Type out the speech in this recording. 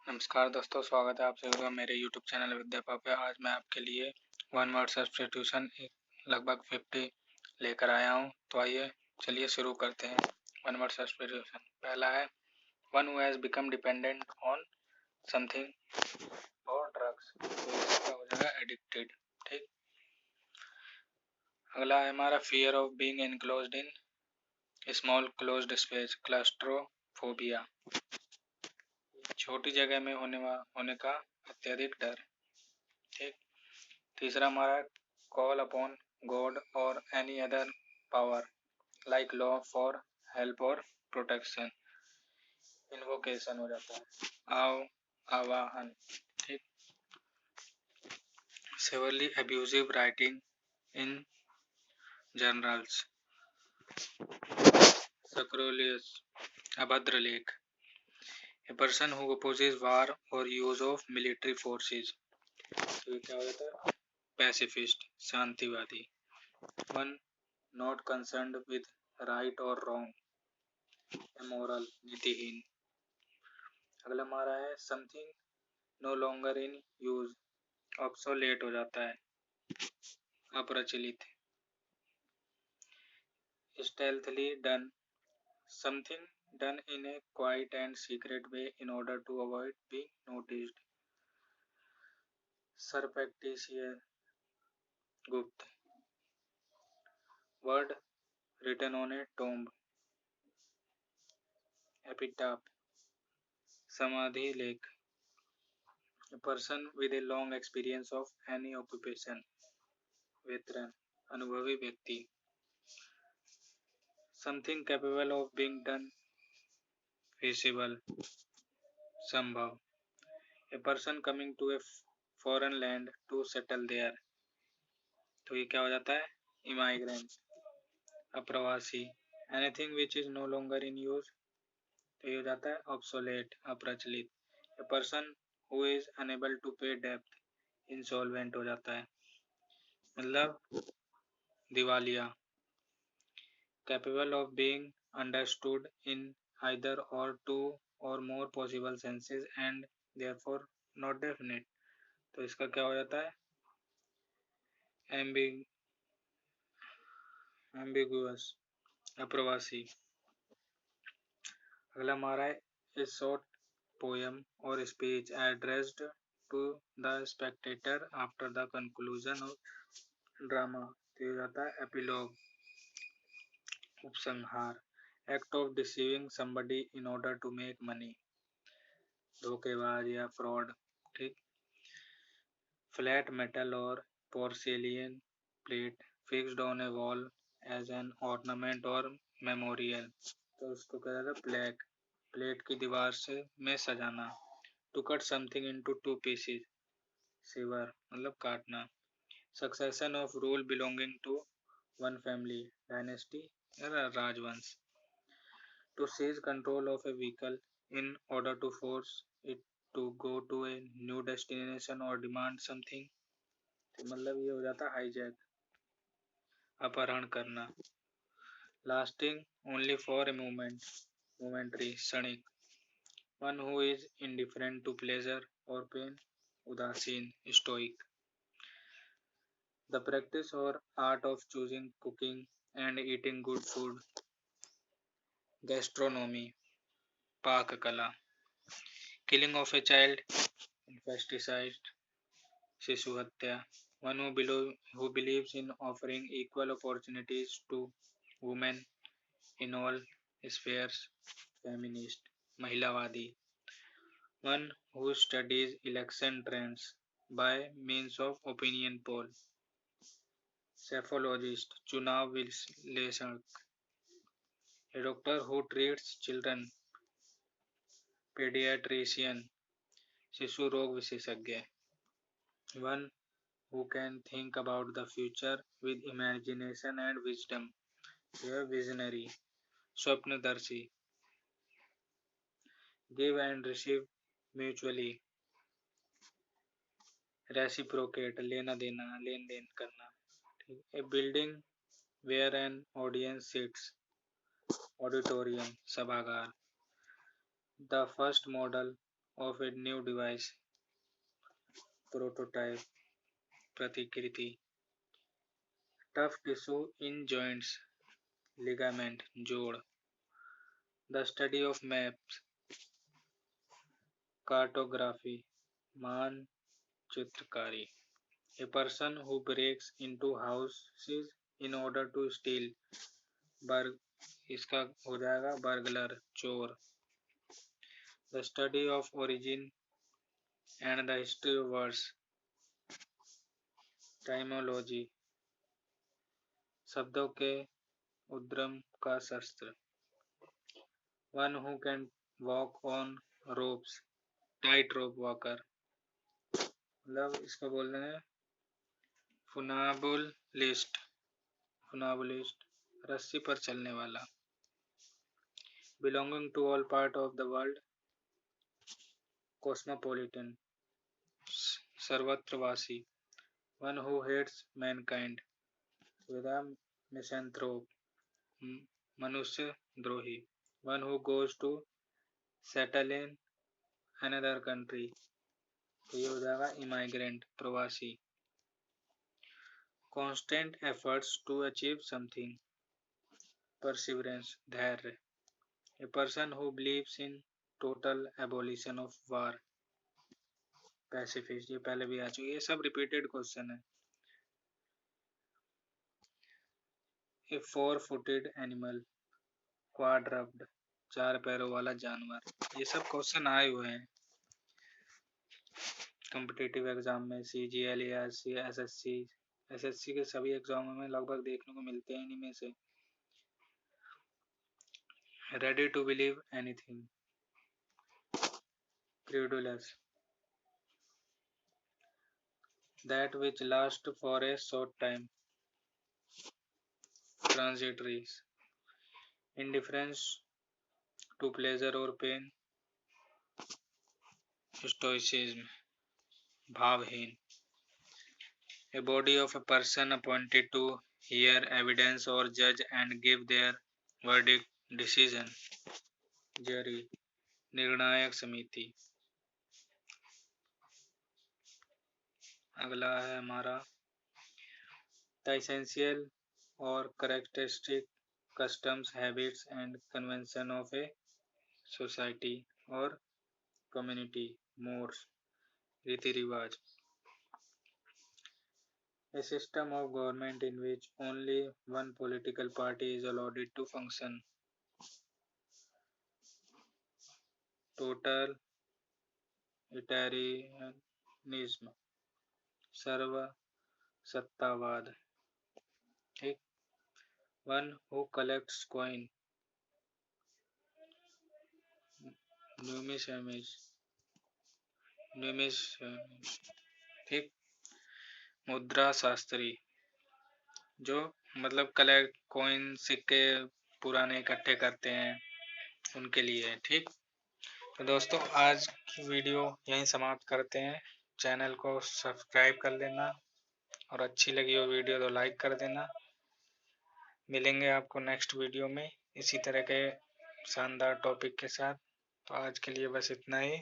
नमस्कार दोस्तों, स्वागत है आप सभी का मेरे YouTube चैनल विद्यापा पे। आज मैं आपके लिए वन वर्ड सब्स्टिट्यूशन लगभग 50 लेकर आया हूँ। तो आइए चलिए शुरू करते हैं। वन वर्ड सब्स्टिट्यूशन पहला है one who has become dependent on something और ड्रग्स, तो इसका हो जाएगा एडिक्टेड। ठीक। अगला है हमारा fear of being enclosed in small closed space, claustrophobia, छोटी जगह में होने का अत्यधिक डर। ठीक। तीसरा हमारा कॉल अपॉन गॉड और any other power like law for help और प्रोटेक्शन, इन्वोकेशन हो जाता है, आवाहन। ठीक। Severely abusive writing in journals, scurrilous, अभद्र लेख। A person who opposes war और यूज ऑफ मिलिट्री फोर्सेस, तो क्या हो जाता है पैसिफिस्ट, शांतिवादी। One not concerned with right और रॉन्ग, इमोरल, नीतिहीन। अगला हमारा है something no longer in use, obsolete हो जाता है, अप्रचलित। Stealthily done, something done in a quiet and secret way in order to avoid being noticed, surreptitious, गुप्त। Word written on a tomb, epitaph, समाधि लेख। A person with a long experience of any occupation, veteran, अनुभवी व्यक्ति। Something capable of being done, feasible, संभव। A person coming to a foreign land to settle there, तो ये क्या हो जाता है immigrant, अप्रवासी। Anything which is no longer in use, तो ये हो जाता है obsolete, अप्रचलित। A person who is unable to pay debt, insolvent हो जाता है, मतलब दिवालिया। Capable of being understood in either or two or more possible senses and therefore not definite, तो इसका क्या हो जाता है ambiguous, अप्रवासी। अगला हमारा है a short poem or speech addressed to the spectator after the conclusion of drama, तो ये जाता है epilogue, उपसंहार। act of deceiving somebody in order to make money, धोखेबाज या फ्रॉड। ठीक। फ्लैट मेटल और porcelain plate fixed on a wall as an ornament और मेमोरियल, तो उसको क्या जाता है प्लेट, प्लेट की दीवार से में सजाना। To cut something into two pieces, sever मतलब काटना। Succession of rule belonging to one family, dynasty या राजवंश। To seize control of a vehicle in order to force it to go to a new destination or demand something, तो मतलब ये हो जाता है हाईजैक, अपहरण करना। lasting only for a moment, momentary, क्षणिक। one who is indifferent to pleasure or pain, उदासीन, stoic। the practice or art of choosing, cooking and eating good food, gastronomy, पाक कला। killing of a child, infanticide, शिशु हत्या। One who believes in offering equal opportunities to women in all spheres, feminist, महिलावादी। One who studies election trends by means of opinion poll, cephalologist, चुनाव विश्लेषक। A doctor who treats children, pediatrician, शिशु रोग विशेषज्ञ। One who can think about the future with imagination and wisdom, यह visionary, स्वप्नदर्शी। give and receive mutually, reciprocate, लेना देना, लेन then करना। a building where an audience sits, auditorium, सभागार। the first model of a new device, prototype, प्रतिकृति, tough tissue in joints, ligament, जोड़, the study of maps, cartography, मानचित्रकारी, a person who breaks into houses in order to steal, बर्ग इसका हो जाएगा burglar, चोर, the study of origin and the history of words, टाइमोलॉजी, शब्दों के उद्गम का शास्त्र, one who can walk on ropes, tight rope walker, मतलब इसको बोल रहे हैं फुनाबुलिस्ट, फुनाबुलिस्ट रस्सी पर चलने वाला, belonging to all part of the world, cosmopolitan, सर्वत्रवासी, one who hates mankind, with a misanthrope, मनुष्य द्रोही, one who goes to settle in another country, तो ये हो जाएगा इमाइग्रेंट, प्रवासी, constant efforts to achieve something, perseverance, धैर्य, a person who believes in total abolition of war, pacifist, ये पहले भी आ चुकी है, ये सब रिपीटेड क्वेश्चन है। ए फोर फुटेड एनिमल, क्वाड्रप्ड, चार पैरों वाला जानवर, ये सब क्वेश्चन आए हुए हैं कॉम्पिटिटिव एग्जाम में, CGL, ARC, SSC के सभी एग्जामों में लगभग देखने को मिलते हैं इन्हीं में से। Ready to believe anything, credulous, that which last for a short time, transitory, indifference to pleasure और पेन, स्टोइसिज्म, भावहीन, a body of a person appointed to hear evidence or judge and give their verdict, decision, jury, निर्णायक समिति। अगला है हमारा the essential और characteristic customs, habits and convention of a society और community, modes, रीति रिवाज, a system of government in which only one political party is allowed to function, total इटैरियनिज्म, सर्व सत्तावाद, ठीक, वन हु कलेक्ट्स कॉइन, न्यूमिसमिस्ट, ठीक, मुद्रा शास्त्री, जो मतलब collect coin, सिक्के पुराने इकट्ठे करते हैं उनके लिए, ठीक। तो दोस्तों आज की वीडियो यहीं समाप्त करते हैं, चैनल को सब्सक्राइब कर लेना और अच्छी लगी हो वीडियो तो लाइक कर देना। मिलेंगे आपको नेक्स्ट वीडियो में इसी तरह के शानदार टॉपिक के साथ। तो आज के लिए बस इतना ही।